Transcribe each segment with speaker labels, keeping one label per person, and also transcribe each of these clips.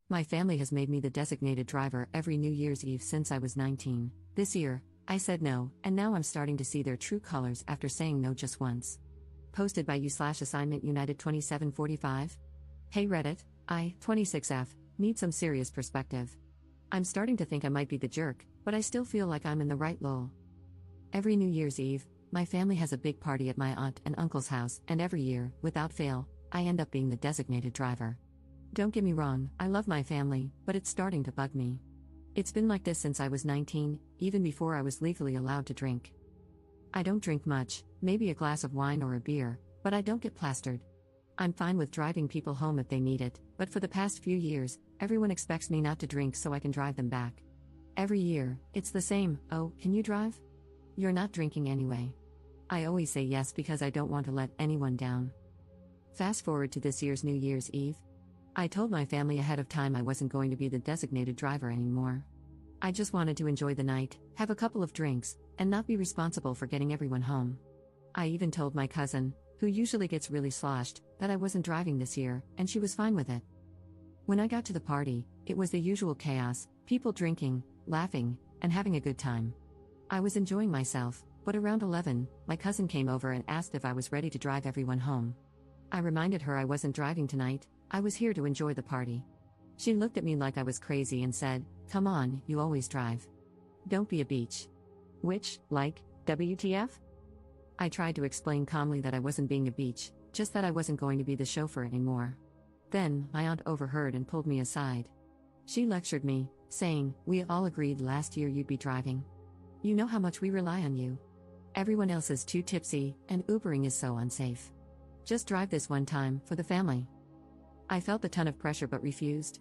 Speaker 1: My family has made me the designated driver every New Year's Eve since I was 19. This year, I said no, and now I'm starting to see their true colors after saying no just once. Posted by you/assignment United 2745. Hey Reddit, I, 26F, need some serious perspective. I'm starting to think I might be the jerk, but I still feel like I'm in the right lol. Every New Year's Eve, my family has a big party at my aunt and uncle's house, and every year, without fail, I end up being the designated driver. Don't get me wrong, I love my family, but it's starting to bug me. It's been like this since I was 19, even before I was legally allowed to drink. I don't drink much, maybe a glass of wine or a beer, but I don't get plastered. I'm fine with driving people home if they need it, but for the past few years, everyone expects me not to drink so I can drive them back. Every year, it's the same. Oh, can you drive? You're not drinking anyway. I always say yes because I don't want to let anyone down. Fast forward to this year's New Year's Eve. I told my family ahead of time I wasn't going to be the designated driver anymore. I just wanted to enjoy the night, have a couple of drinks, and not be responsible for getting everyone home. I even told my cousin, who usually gets really sloshed, that I wasn't driving this year, and she was fine with it. When I got to the party, it was the usual chaos, people drinking, laughing, and having a good time. I was enjoying myself, but around 11, my cousin came over and asked if I was ready to drive everyone home. I reminded her I wasn't driving tonight, I was here to enjoy the party. She looked at me like I was crazy and said, "Come on, you always drive. Don't be a beach." Which, like, WTF? I tried to explain calmly that I wasn't being a beach, just that I wasn't going to be the chauffeur anymore. Then, my aunt overheard and pulled me aside. She lectured me, saying, "We all agreed last year you'd be driving. You know how much we rely on you. Everyone else is too tipsy, and Ubering is so unsafe. Just drive this one time, for the family." I felt a ton of pressure but refused.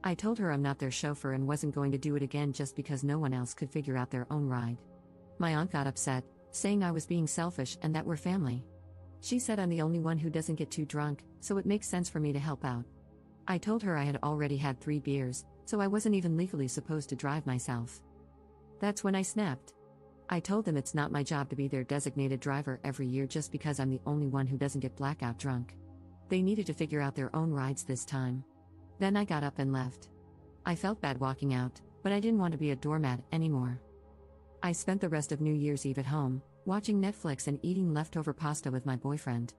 Speaker 1: I told her I'm not their chauffeur and wasn't going to do it again just because no one else could figure out their own ride. My aunt got upset, saying I was being selfish and that we're family. She said I'm the only one who doesn't get too drunk, so it makes sense for me to help out. I told her I had already had 3 beers, so I wasn't even legally supposed to drive myself. That's when I snapped. I told them it's not my job to be their designated driver every year just because I'm the only one who doesn't get blackout drunk. They needed to figure out their own rides this time. Then I got up and left. I felt bad walking out, but I didn't want to be a doormat anymore. I spent the rest of New Year's Eve at home, watching Netflix and eating leftover pasta with my boyfriend.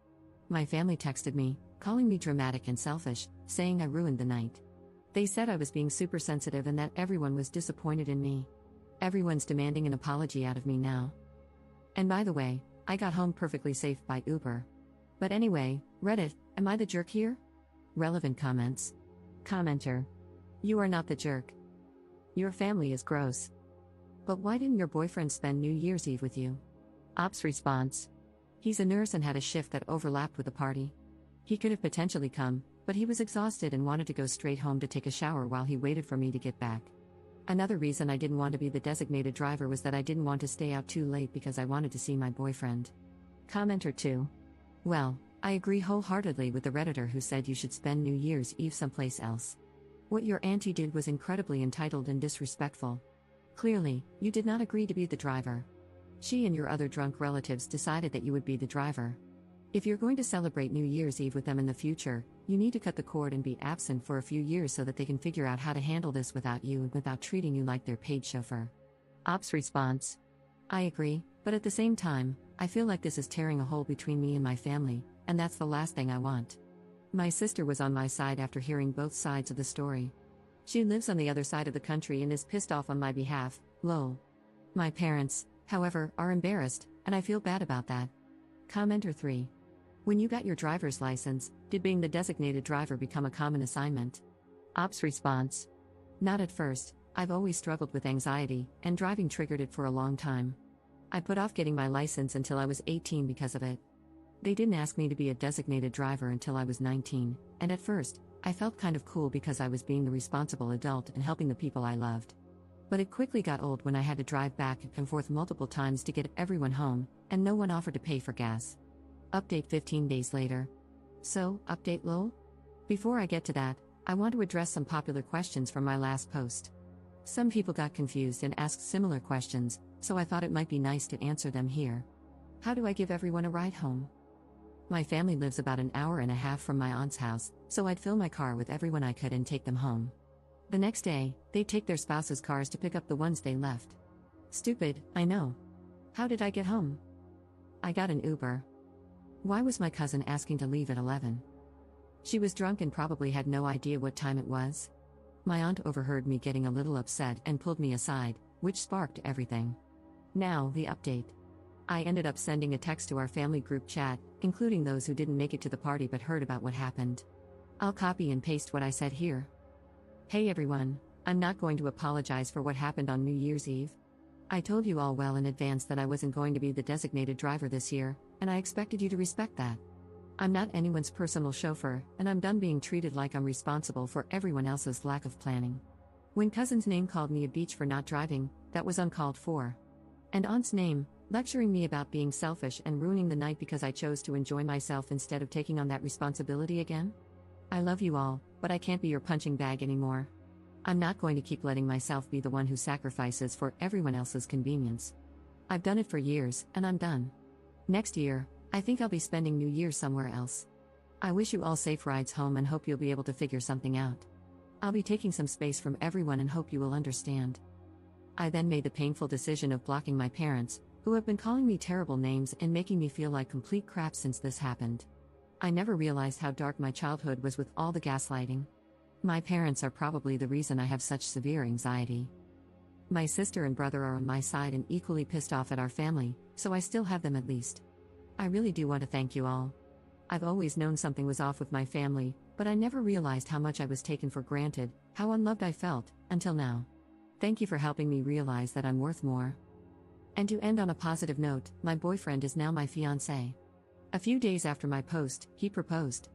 Speaker 1: My family texted me, calling me dramatic and selfish, saying I ruined the night. They said I was being super sensitive and that everyone was disappointed in me. Everyone's demanding an apology out of me now. And by the way, I got home perfectly safe by Uber. But anyway, Reddit, am I the jerk here? Relevant comments. Commenter. You are not the jerk. Your family is gross. But why didn't your boyfriend spend New Year's Eve with you? Ops response. He's a nurse and had a shift that overlapped with the party. He could have potentially come, but he was exhausted and wanted to go straight home to take a shower while he waited for me to get back. Another reason I didn't want to be the designated driver was that I didn't want to stay out too late because I wanted to see my boyfriend. Commenter 2. Well, I agree wholeheartedly with the Redditor who said you should spend New Year's Eve someplace else. What your auntie did was incredibly entitled and disrespectful. Clearly, you did not agree to be the driver. She and your other drunk relatives decided that you would be the driver. If you're going to celebrate New Year's Eve with them in the future, you need to cut the cord and be absent for a few years so that they can figure out how to handle this without you and without treating you like their paid chauffeur. Ops response. I agree, but at the same time, I feel like this is tearing a hole between me and my family, and that's the last thing I want. My sister was on my side after hearing both sides of the story. She lives on the other side of the country and is pissed off on my behalf, lol. My parents, however, are embarrassed, and I feel bad about that. Commenter 3. When you got your driver's license, did being the designated driver become a common assignment? Ops response. Not at first, I've always struggled with anxiety, and driving triggered it for a long time. I put off getting my license until I was 18 because of it. They didn't ask me to be a designated driver until I was 19, and at first, I felt kind of cool because I was being the responsible adult and helping the people I loved. But it quickly got old when I had to drive back and forth multiple times to get everyone home, and no one offered to pay for gas. Update 15 days later. So, update lol? Before I get to that, I want to address some popular questions from my last post. Some people got confused and asked similar questions, so I thought it might be nice to answer them here. How do I give everyone a ride home? My family lives about an hour and a half from my aunt's house, so I'd fill my car with everyone I could and take them home. The next day, they take their spouses' cars to pick up the ones they left. Stupid, I know. How did I get home? I got an Uber. Why was my cousin asking to leave at 11? She was drunk and probably had no idea what time it was. My aunt overheard me getting a little upset and pulled me aside, which sparked everything. Now, the update. I ended up sending a text to our family group chat, including those who didn't make it to the party but heard about what happened. I'll copy and paste what I said here. Hey everyone, I'm not going to apologize for what happened on New Year's Eve. I told you all well in advance that I wasn't going to be the designated driver this year, and I expected you to respect that. I'm not anyone's personal chauffeur, and I'm done being treated like I'm responsible for everyone else's lack of planning. When cousin's name called me a beach for not driving, that was uncalled for. And aunt's name, lecturing me about being selfish and ruining the night because I chose to enjoy myself instead of taking on that responsibility again? I love you all, but I can't be your punching bag anymore. I'm not going to keep letting myself be the one who sacrifices for everyone else's convenience. I've done it for years, and I'm done. Next year, I think I'll be spending New Year's somewhere else. I wish you all safe rides home and hope you'll be able to figure something out. I'll be taking some space from everyone and hope you will understand. I then made the painful decision of blocking my parents, who have been calling me terrible names and making me feel like complete crap since this happened. I never realized how dark my childhood was with all the gaslighting. My parents are probably the reason I have such severe anxiety. My sister and brother are on my side and equally pissed off at our family, so I still have them at least. I really do want to thank you all. I've always known something was off with my family, but I never realized how much I was taken for granted, how unloved I felt, until now. Thank you for helping me realize that I'm worth more. And to end on a positive note, my boyfriend is now my fiancé. A few days after my post, he proposed.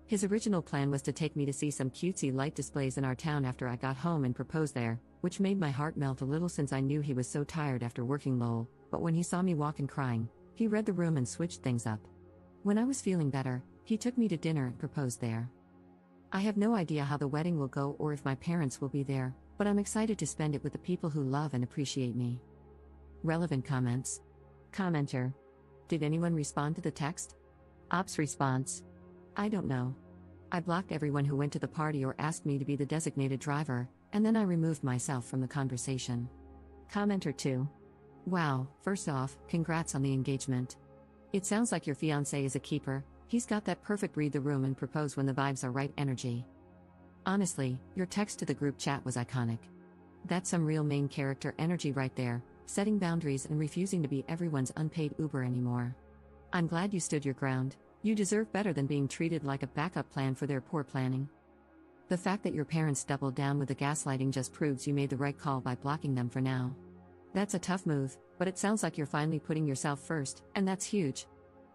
Speaker 1: His original plan was to take me to see some cutesy light displays in our town after I got home and propose there, which made my heart melt a little since I knew he was so tired after working lol, but when he saw me walk and crying, he read the room and switched things up. When I was feeling better, he took me to dinner and proposed there. I have no idea how the wedding will go or if my parents will be there, but I'm excited to spend it with the people who love and appreciate me. Relevant comments. Commenter. Did anyone respond to the text? Ops response. I don't know. I blocked everyone who went to the party or asked me to be the designated driver, and then I removed myself from the conversation. Commenter 2. Wow, first off, congrats on the engagement. It sounds like your fiancé is a keeper, he's got that perfect read the room and propose when the vibes are right energy. Honestly, your text to the group chat was iconic. That's some real main character energy right there, setting boundaries and refusing to be everyone's unpaid Uber anymore. I'm glad you stood your ground. You deserve better than being treated like a backup plan for their poor planning. The fact that your parents doubled down with the gaslighting just proves you made the right call by blocking them for now. That's a tough move, but it sounds like you're finally putting yourself first, and that's huge.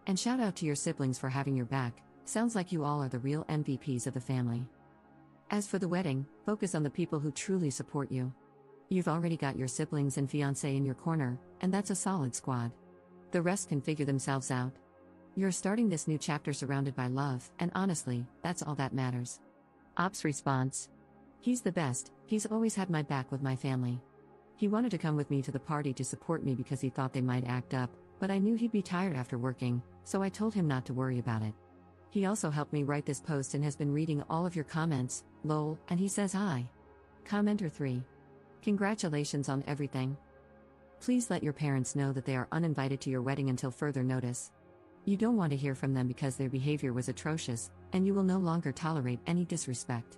Speaker 1: And shout out to your siblings for having your back, sounds like you all are the real MVPs of the family. As for the wedding, focus on the people who truly support you. You've already got your siblings and fiancé in your corner, and that's a solid squad. The rest can figure themselves out. You're starting this new chapter surrounded by love, and honestly, that's all that matters. Ops response. He's the best, he's always had my back with my family. He wanted to come with me to the party to support me because he thought they might act up, but I knew he'd be tired after working, so I told him not to worry about it. He also helped me write this post and has been reading all of your comments, lol, and he says hi. Commenter 3. Congratulations on everything. Please let your parents know that they are uninvited to your wedding until further notice. You don't want to hear from them because their behavior was atrocious, and you will no longer tolerate any disrespect.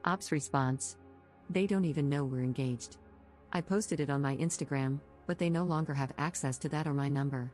Speaker 1: Ops response. They don't even know we're engaged. I posted it on my Instagram, but they no longer have access to that or my number.